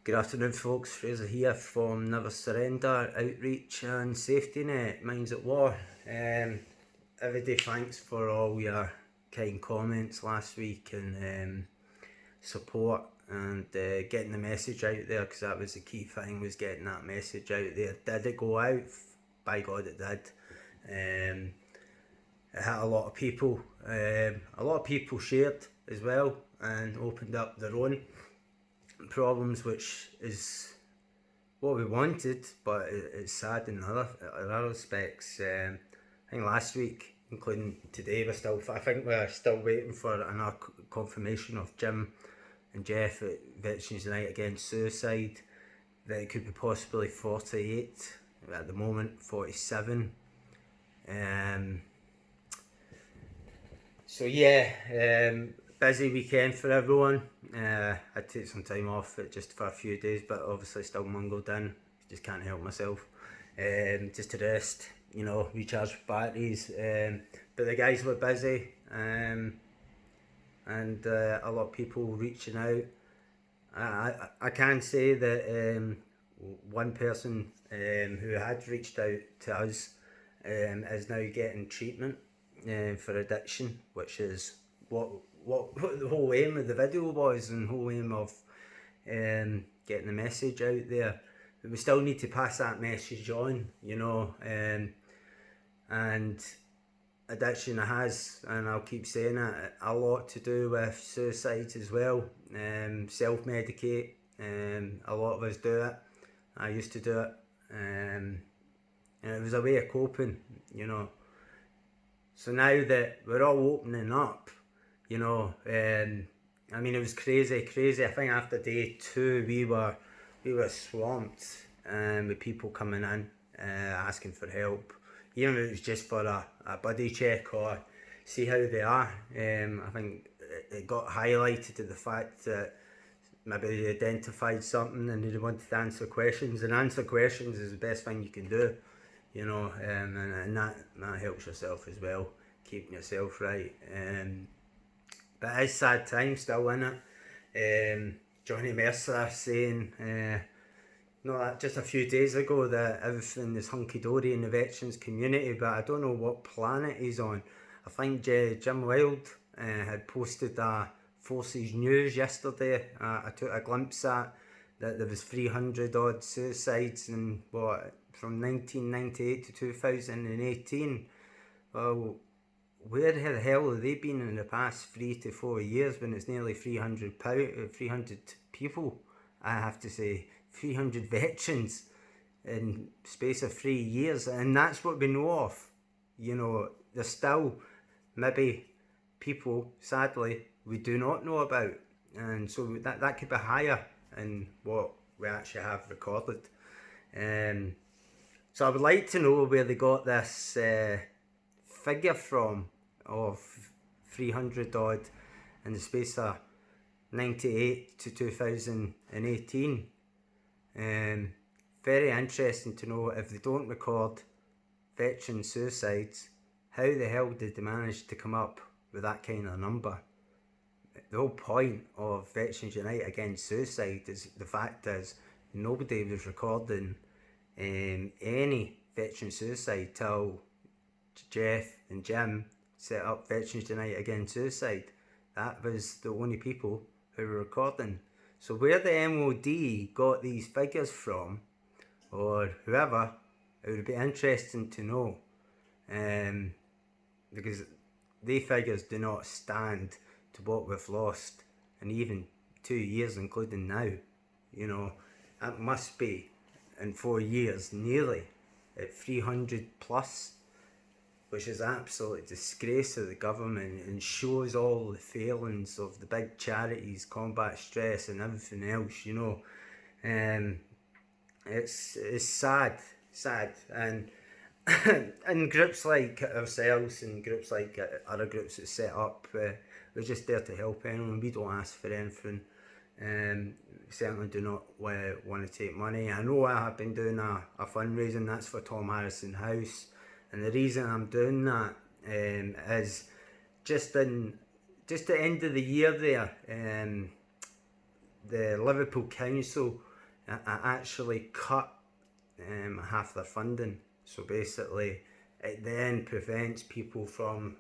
Good afternoon folks, Fraser here from Never Surrender Outreach and Safety Net, Minds at War. Everybody thanks for all your kind comments last week and support and getting the message out there, because that was the key thing, was getting that message out there. Did it go out? By God it did. It hit a lot of people. A lot of people shared as well and opened up their own problems, which is what we wanted, but it's sad in other respects. I think last week, including today, I think we're still waiting for another confirmation of Jim and Jeff at Veterans Unite Against Suicide, that it could be possibly 48, at the moment 47. So yeah, busy weekend for everyone. I took some time off just for a few days, but obviously still mungled in. Just can't help myself. Just to rest, recharge batteries. But the guys were busy, and a lot of people reaching out. I can say that one person who had reached out to us is now getting treatment for addiction, which is what the whole aim of the video was, and the whole aim of getting the message out there. But we still need to pass that message on, and addiction has, and I'll keep saying it, a lot to do with suicide as well. Self-medicate, a lot of us do it. I used to do it, and it was a way of coping, So now that we're all opening up, it was crazy. I think after day 2 we were swamped with people coming in asking for help, even if it was just for a body check or see how they are. I think it got highlighted to the fact that maybe they identified something and they wanted to answer questions, and answer questions is the best thing you can do, and that helps yourself as well, keeping yourself right. But it's sad times still in it. Johnny Mercer saying just a few days ago that everything is hunky-dory in the veterans community, but I don't know what planet he's on. I think Jim Wild had posted Forces News yesterday. I took a glimpse at that there was 300 odd suicides in from 1998 to 2018. Well, where the hell have they been in the past 3 to 4 years when it's nearly 300 people? I have to say, 300 veterans in space of 3 years, and that's what we know of. There's still maybe people, sadly, we do not know about, and so that could be higher in what we actually have recorded. So I would like to know where they got this figure from of 300 odd in the space of 98 to 2018. Very interesting to know, if they don't record veteran suicides, how the hell did they manage to come up with that kind of number? The whole point of Veterans Unite Against Suicide is, the fact is, nobody was recording any veteran suicide till Jeff and Jim set up Veterans Unite Against Suicide. That was the only people who were recording. So where the MOD got these figures from, or whoever, it would be interesting to know, because the figures do not stand to what we've lost in even 2 years, including now. That must be, in 4 years, nearly at 300 plus, which is absolute disgrace of the government and shows all the failings of the big charities, Combat Stress and everything else, It's sad, and and groups like ourselves and groups like other groups that set up, we're just there to help anyone. We don't ask for anything. We certainly do not want to take money. I know I have been doing a fundraising, that's for Tom Harrison House, and the reason I'm doing that is just the end of the year there, the Liverpool Council I actually cut half their funding. So basically, it then prevents people from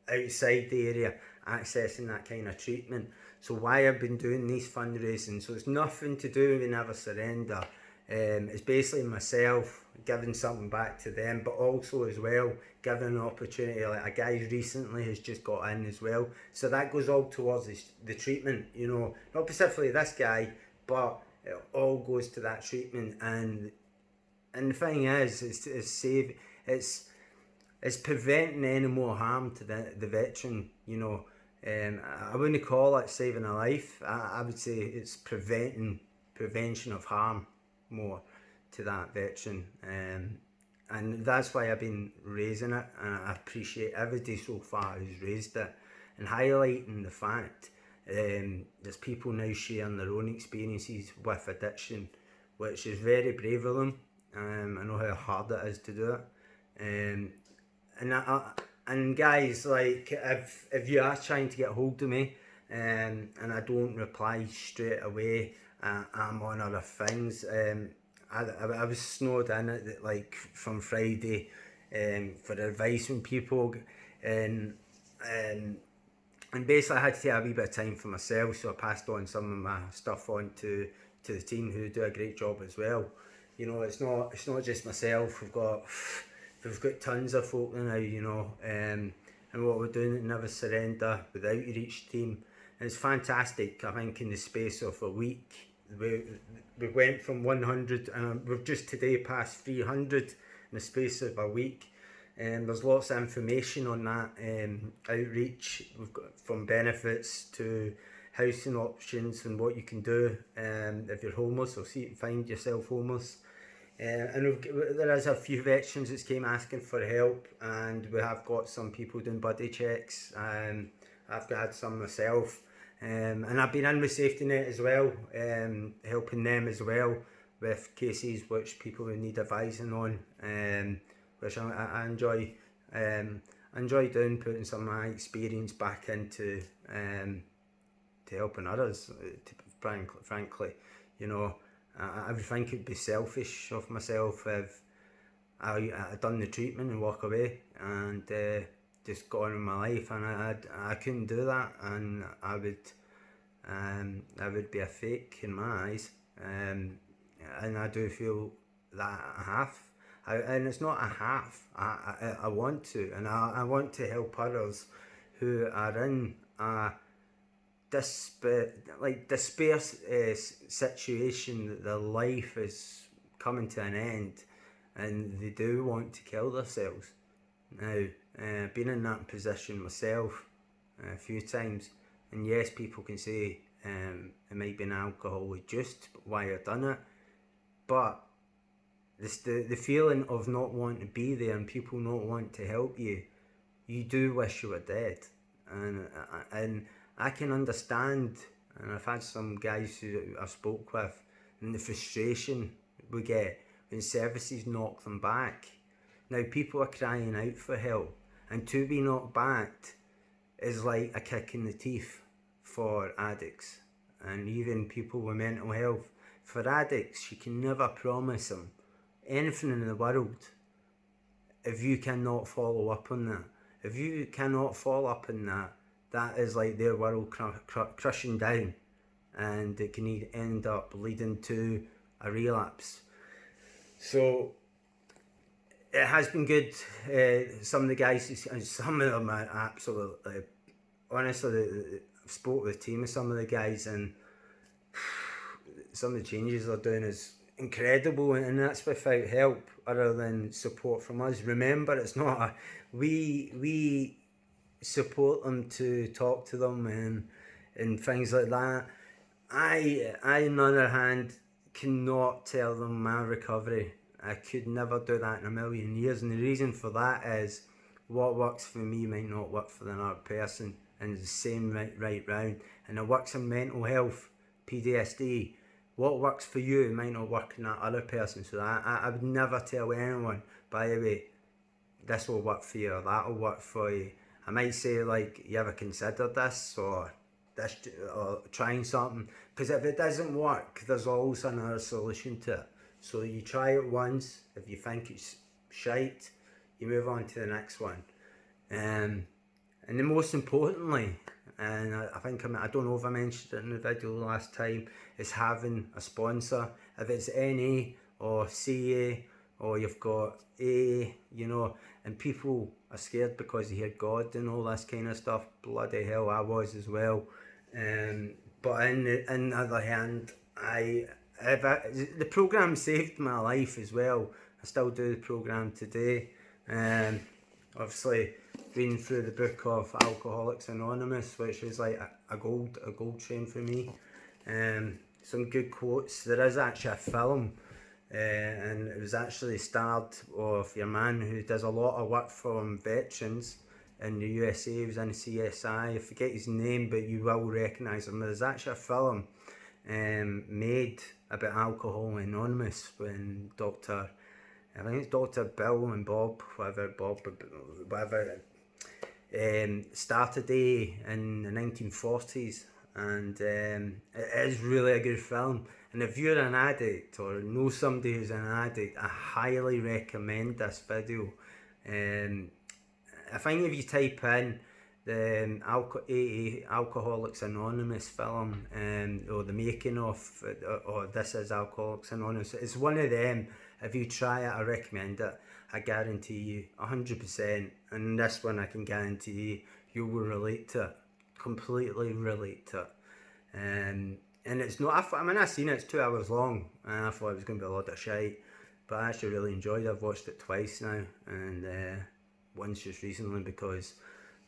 outside the area accessing that kind of treatment. So why I've been doing these fundraising, so it's nothing to do with Never Surrender. It's basically myself giving something back to them, but also as well giving an opportunity. Like a guy recently has just got in as well, so that goes all towards the treatment. You know, not specifically this guy, but it all goes to that treatment. And the thing is, it's it's preventing any more harm to the veteran, you know. I wouldn't call it saving a life. I would say it's prevention of harm more to that veteran. And that's why I've been raising it, and I appreciate everybody so far who's raised it and highlighting the fact there's people now sharing their own experiences with addiction, which is very brave of them. I know how hard it is to do it. And guys, like if you are trying to get hold of me, and I don't reply straight away, I'm on other things. I was snowed in at like from Friday, for advice from people, and um, and basically I had to take a wee bit of time for myself, so I passed on some of my stuff on to the team who do a great job as well. You know, it's not just myself. We've got tons of folk now, you know, and what we're doing at Never Surrender with the outreach team, and it's fantastic. I think in the space of a week, we went from 100, and we've just today passed 300 in the space of a week. There's lots of information on that outreach. We've got from benefits to housing options and what you can do if you're homeless or find yourself homeless. And there is a few veterans that came asking for help, and we have got some people doing body checks. I've had some myself, and I've been in with Safety Net as well, helping them as well with cases which people would need advising on, which I enjoy. I enjoy doing, putting some of my experience back into to helping others. Frankly, you know. I would think it'd be selfish of myself if I done the treatment and walk away and just got on with my life, and I couldn't do that, and I would be a fake in my eyes, and I do feel that I have, and it's not a half. I want to, and I want to help others who are in a despair situation, that their life is coming to an end and they do want to kill themselves. Now, been in that position myself a few times, and yes, people can say it might be an alcoholic just why I've done it, but the feeling of not wanting to be there and people not wanting to help you, you do wish you were dead, and I can understand, and I've had some guys who I've spoke with, and the frustration we get when services knock them back. Now people are crying out for help, and to be knocked back is like a kick in the teeth for addicts, and even people with mental health. For addicts, you can never promise them anything in the world if you cannot follow up on that. If you cannot follow up on that, that is like their world crushing down, and it can end up leading to a relapse. So it has been good. Some of the guys, some of them are absolutely, honestly, I've spoke with the team of some of the guys, and some of the changes they're doing is incredible, and that's without help other than support from us. Remember, it's not we support them to talk to them and things like that. I on the other hand cannot tell them my recovery. I could never do that in a million years, and the reason for that is what works for me might not work for another person, and it's the same right round. And it works in mental health, PTSD. What works for you might not work in that other person. So I would never tell anyone, by the way, this will work for you or that will work for you. I might say, like, you ever considered this, or this or trying something, because if it doesn't work, there's always another solution to it. So you try it once. If you think it's shite, you move on to the next one. And then most importantly, and I think I don't know if I mentioned it in the video last time, is having a sponsor. If it's NA or CA or you've got AA, you know, and people are scared because they hear God and all this kind of stuff. Bloody hell, I was as well. But in the other hand, the programme saved my life as well. I still do the programme today. Obviously, reading through the book of Alcoholics Anonymous, which is like a gold train for me. Some good quotes. There is actually a film, and it was actually starred of your man who does a lot of work for veterans in the USA. He was in CSI. I forget his name, but you will recognise him. There's actually a film made about Alcohol Anonymous when I think it's Dr. Bill and Bob, whatever, started in the 1940s, and it is really a good film. And if you're an addict or know somebody who's an addict, I highly recommend this video. I think if you type in the Alcoholics Anonymous film, or the making of, or this is Alcoholics Anonymous, it's one of them. If you try it, I recommend it. I guarantee you 100%, and this one I can guarantee you will relate to it, completely relate to it. And it's not, I seen it, it's 2 hours long, and I thought it was going to be a lot of shite, but I actually really enjoyed it. I've watched it twice now, and once just recently because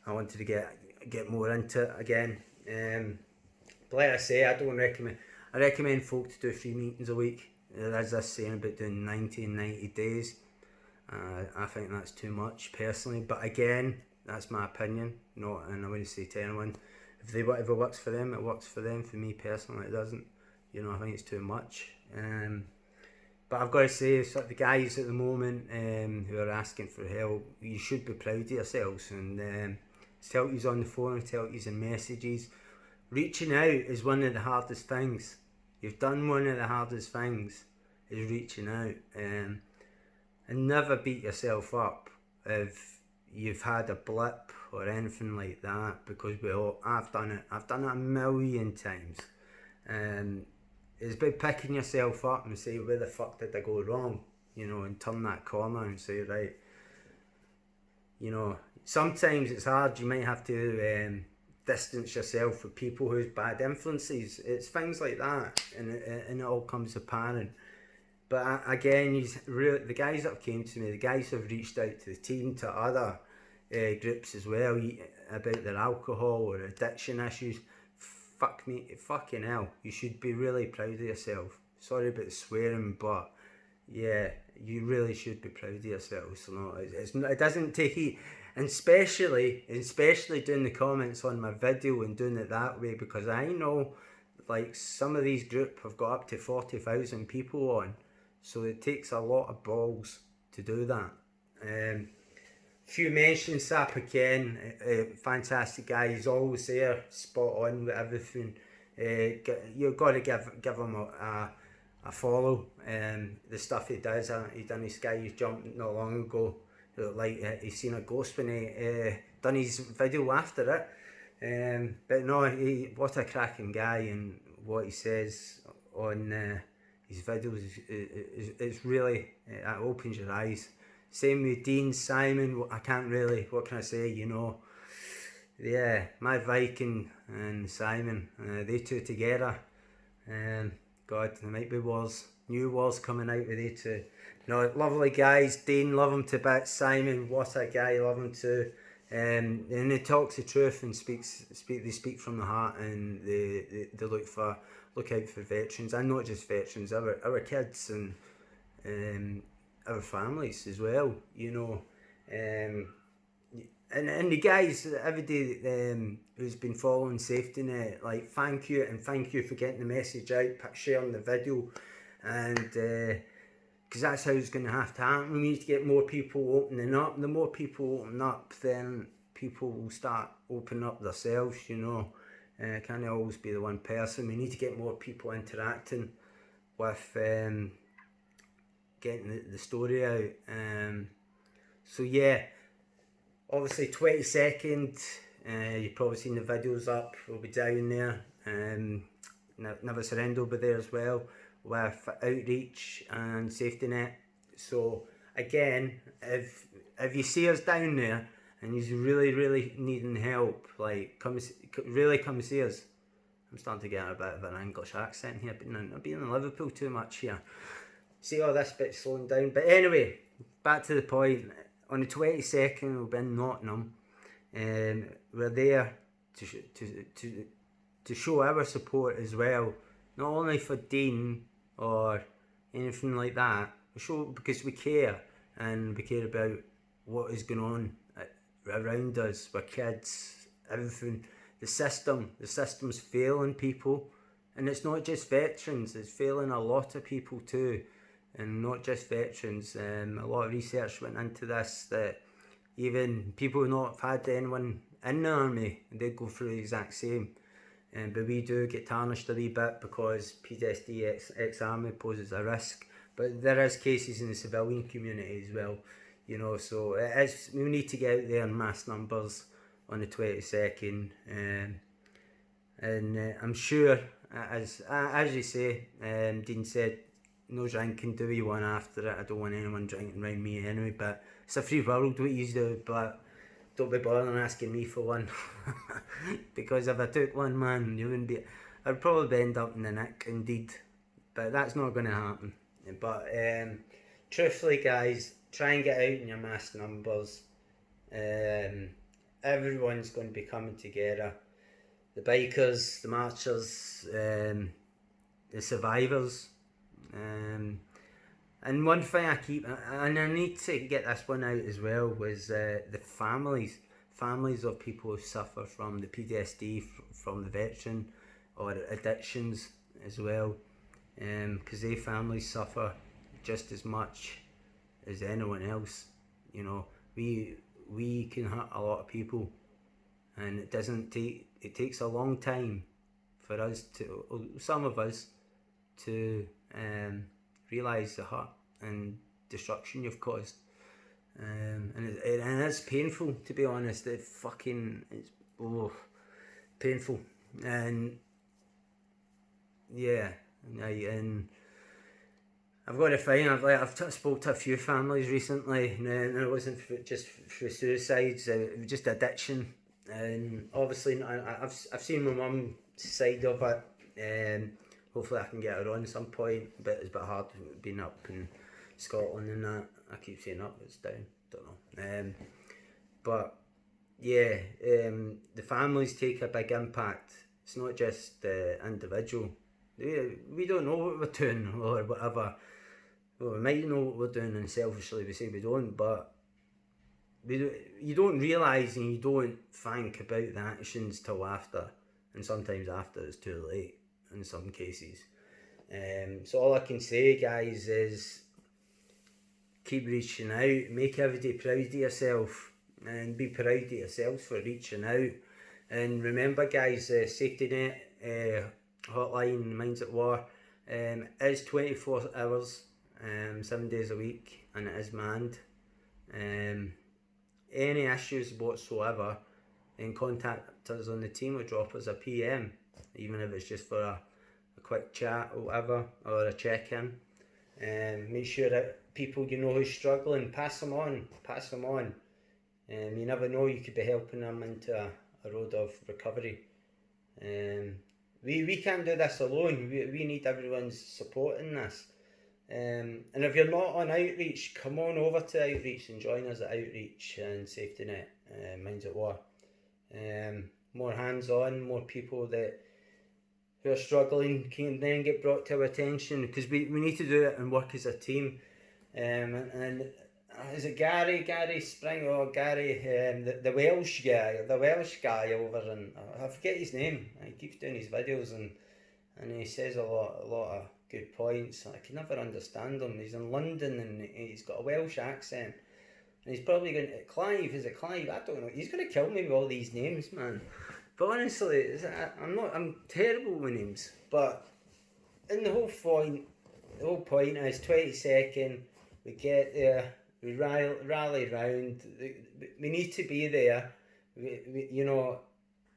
I wanted to get more into it again. But like I say, I recommend folk to do 3 meetings a week. There is this saying about doing 90 and 90 days. I think that's too much personally, but again, that's my opinion. And I wouldn't say to anyone, if whatever works for them, it works for them. For me personally, it doesn't. I think it's too much. But I've got to say, sort of the guys at the moment who are asking for help, you should be proud of yourselves, and tell you on the phone, tell you in messages. Reaching out is one of the hardest things. You've done one of the hardest things, is reaching out. And never beat yourself up if you've had a blip or anything like that, because I've done it a million times. It's about picking yourself up and say, where the fuck did I go wrong? And turn that corner and say, right, sometimes it's hard. You might have to distance yourself from people who's bad influences. It's things like that, and it all comes apparent. But again, the guys that came to me, the guys who have reached out to the team, to other groups as well, about their alcohol or addiction issues, fucking hell, you should be really proud of yourself. Sorry about the swearing, but yeah, you really should be proud of yourself. So it doesn't take heat. And especially doing the comments on my video and doing it that way, because I know, like, some of these groups have got up to 40,000 people on, so it takes a lot of balls to do that. Few mentions, Sapa Ken, fantastic guy. He's always there, spot on with everything. You've got to give him a follow. The stuff he does, he done his Sky jump not long ago. Like he's seen a ghost when he done his video after it. But no, what a cracking guy, and what he says on his videos it's really, it opens your eyes. Same with Dean, Simon. I can't really, what can I say, yeah, my Viking and Simon, they two together, God, there might be new wars coming out with they two. Lovely guys. Dean, love him to bits. Simon, what a guy, love him too. And he talks the truth and they speak from the heart, and they look out for veterans, and not just veterans, our kids and our families as well, and the guys, everybody who's been following Safety Net, like, thank you for getting the message out, sharing the video, and because that's how it's going to have to happen. We need to get more people opening up. The more people open up, then people will start opening up themselves, Can't always be the one person. We need to get more people interacting with getting the story out. So yeah, obviously 22nd, you've probably seen the videos up, we'll be down there. Never Surrender will be there as well with Outreach and Safety Net. So again, if you see us down there and you're really needing help, like come see us. I'm starting to get a bit of an English accent here, but I've been in Liverpool too much here. See all this bit slowing down. But anyway, back to the point. On the 22nd, we'll be in Nottingham. We're there to show our support as well. Not only for Dean or anything like that. We show because we care, and we care about what is going on around us with kids, everything. The system's failing people, and it's not just veterans, it's failing a lot of people too, and not just veterans. A lot of research went into this, that even people who not had anyone in the army, they go through the exact same. But we do get tarnished a wee bit because PTSD ex-army poses a risk, but there is cases in the civilian community as well, you know, so we need to get out there in mass numbers on the 22nd, and I'm sure, as you say, Dean said, no drinking, do what you want after it. I don't want anyone drinking around me anyway, but it's a free world what you do, but don't be bothering asking me for one. Because if I took one, man, you wouldn't be, I'd probably end up in the nick indeed, but that's not going to happen. But truthfully guys, try and get out in your mass numbers. Everyone's going to be coming together. The bikers, the marchers, the survivors. And one thing and I need to get this one out as well, was the families of people who suffer from the PTSD from the veteran, or addictions as well, because they families suffer just as much as anyone else. You know, we can hurt a lot of people, and it takes a long time for us some of us to realise the hurt and destruction you've caused, and it's painful, to be honest. It's painful, and yeah, and I've got to find, I've spoke to a few families recently, and it wasn't just for suicides, it was just addiction, and obviously I've seen my mum's side of it. Hopefully I can get her on some point, but it's a bit hard being up in Scotland and that. I keep saying up, it's down, don't know. But yeah, the families take a big impact. It's not just the individual. We don't know what we're doing or whatever. Well, we might know what we're doing, and selfishly we say we don't, but you don't realise and you don't think about the actions till after, and sometimes after it's too late in some cases. So all I can say, guys, is keep reaching out, make everybody proud of yourself, and be proud of yourselves for reaching out. And remember guys, Safety Net hotline, Minds at War, is 24 hours, 7 days a week, and it is manned. Any issues whatsoever, then contact us on the team or drop us a PM, even if it's just for a quick chat or whatever, or a check-in. Make sure that people you know who's struggling, pass them on. You never know, you could be helping them into a road of recovery. We can't do this alone. We need everyone's support in this. And if you're not on Outreach, come on over to Outreach and join us at Outreach and Safety Net, Minds at War. More hands-on, more people who are struggling can then get brought to our attention, because we need to do it and work as a team. And is it Gary Spring, or Gary, the Welsh guy over in, I forget his name. He keeps doing his videos and he says a lot of good points. I can never understand him. He's in London and he's got a Welsh accent, and he's probably going to Clive. Is it Clive? I don't know. He's going to kill me with all these names, man. But honestly, I'm terrible with names. But in the whole point is 22nd. We get there. We rally round. We need to be there. You know,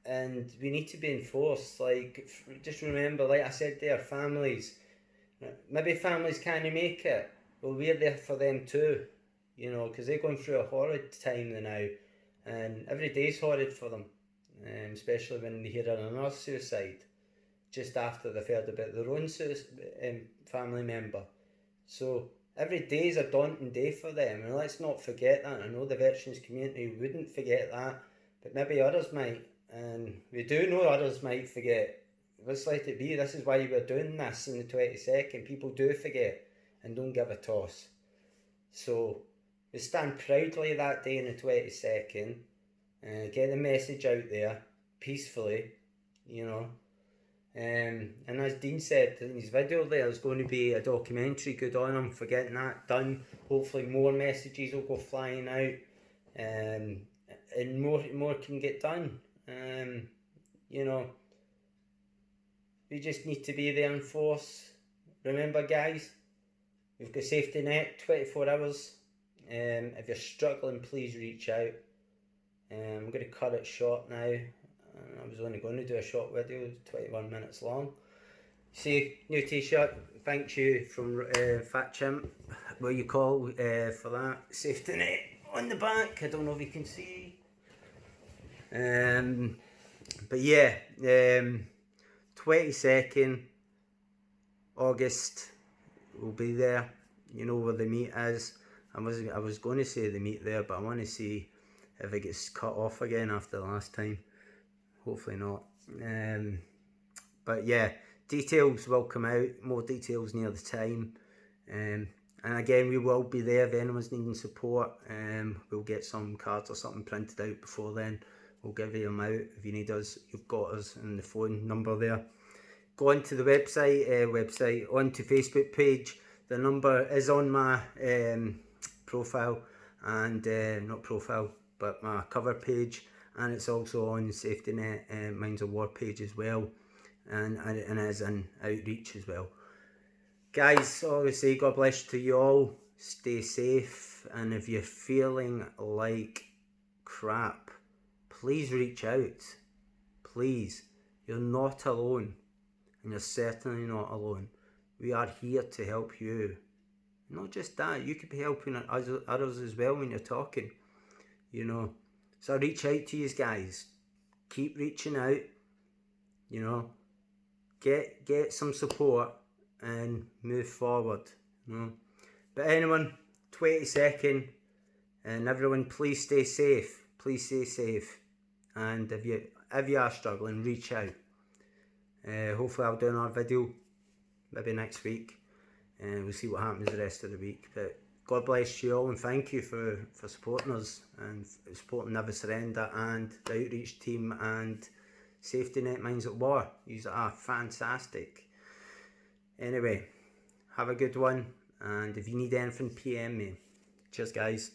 and we need to be enforced. Like, just remember, like I said there, families. Maybe families can't make it. Well, we're there for them too. You know, because they're going through a horrid time now, and every day's horrid for them. Especially when they hear of another suicide just after they've heard about their own family member. So every day is a daunting day for them, and let's not forget that. I know the veterans community wouldn't forget that, but maybe others might, and we do know others might forget. Let's let it be. This is why we're doing this on the 22nd. People do forget and don't give a toss. So we stand proudly that day on the 22nd, get the message out there peacefully, you know. And as Dean said in his video, there's going to be a documentary. Good on him for getting that done. Hopefully more messages will go flying out, and more can get done. You know, we just need to be there in force. Remember, guys, we've got safety net 24 hours. If you're struggling, please reach out. I'm going to cut it short now. I was only going to do a short video, 21 minutes long. See, new t-shirt, thank you from Fat Chimp, what you call for that, safety net on the back. I don't know if you can see. But yeah, 22nd August, we'll be there. You know where the meet is. I was going to say the meet there, but I want to see if it gets cut off again after the last time. Hopefully not. But yeah, details will come out, more details near the time. And again, we will be there if anyone's needing support. We'll get some cards or something printed out before then. We'll give you them out if you need us. You've got us and the phone number there. Go onto the website, onto Facebook page. The number is on my profile, and not profile, but my cover page, and it's also on Safety Net Minds of War page as well, and it is in outreach as well. Guys, obviously, God bless to you all. Stay safe, and if you're feeling like crap, please reach out. Please, you're not alone, and you're certainly not alone. We are here to help you. Not just that, you could be helping others as well when you're talking, you know. So reach out to you guys. Keep reaching out, you know. Get some support and move forward, you know. But anyone, 22nd, and everyone, please stay safe. Please stay safe. And if you are struggling, reach out. Hopefully I'll do another video maybe next week, and we'll see what happens the rest of the week. But God bless you all, and thank you for supporting us and supporting Never Surrender and the outreach team and Safety Net Minds at War. You are fantastic. Anyway, have a good one, and if you need anything, PM me. Cheers, guys.